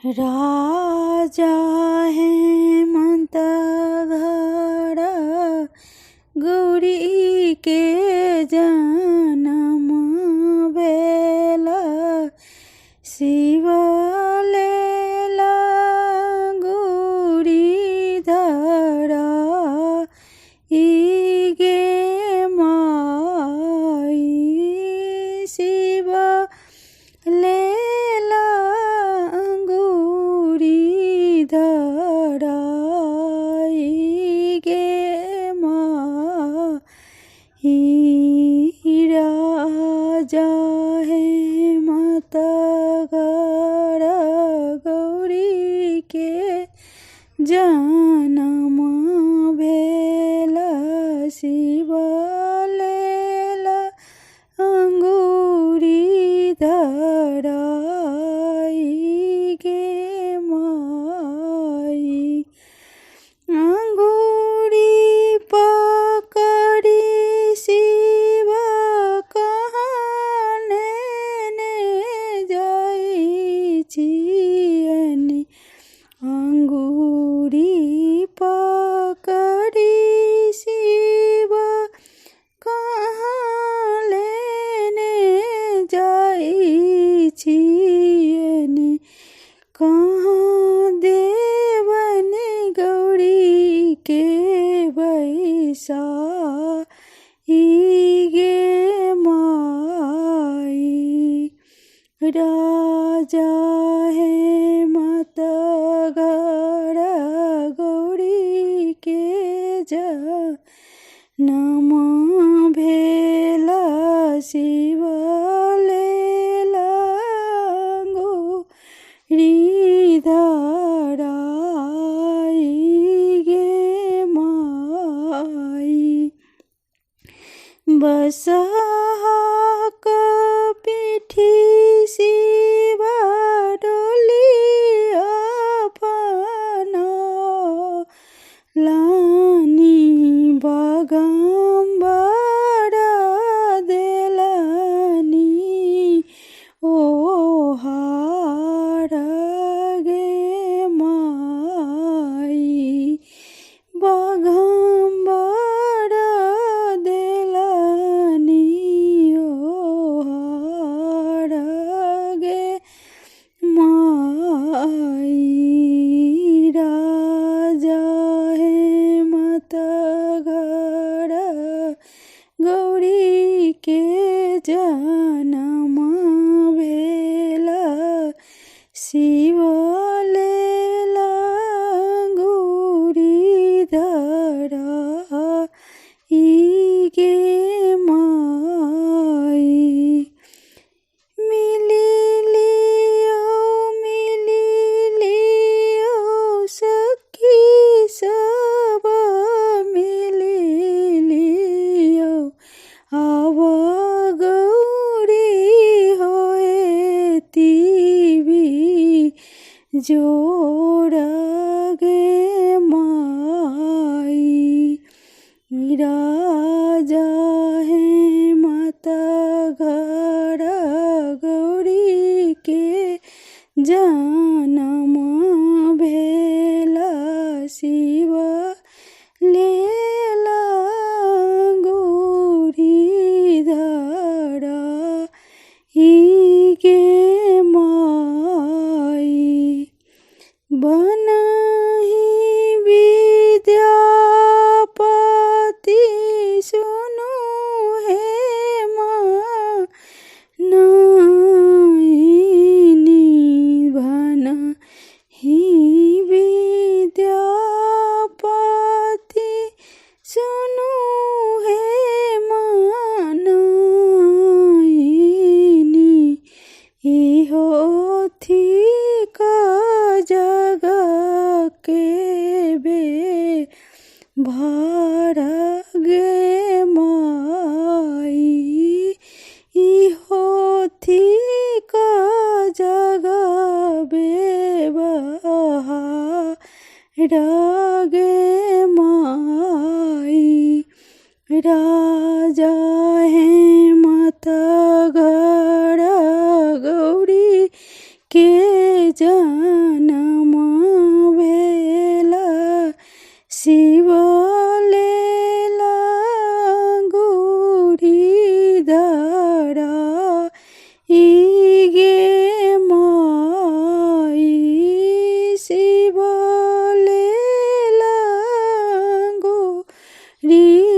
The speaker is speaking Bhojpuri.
राजा हेमंत घर गौरी के जन्म बेला शिव लेला गौरी धरा इगे माई शिव लेला गौरी धरा इगे माई राजा हेमंत घर गौरी के जन्म भेला शिव लेला अंगूरी धरा इगे माई अंगूरी पकड़ी शिव कहाँ लेने जाई छियनि अंगूरी पकड़ी शिव कहाँ लेने जाई छियनि कहाँ देवन गौरी के बैसा इगे माई राजा हेमंत घर गौरी के जन्म भेला शिव लेला गौरी धरा इगे माई बसहा पीठी शिव डोली अपना लानी बगम्बर देलानी ओ हार गे माई बगम्बर देलानी ओ हार गे माई राजा हेमंत घर गौरी के जन्म भेला शिव लेला गौरी धरा इगे माई मिली लियो सखी सब मिली लियो आव गौरी होए तीवी जोड़ गे माई राजा हेमंत घर गौरी के जन्म भेला शिव लेला गौरी धरा इगे माई बनहि विद्यापति सुनु हे माँ नयनी बनहि विद्यापति सुनु हे माँ नयनी इहो थी का जग के बे भार गे माई इहो थी का जग बे बहार गे माई राजा हेमंत घर गौरी के जान री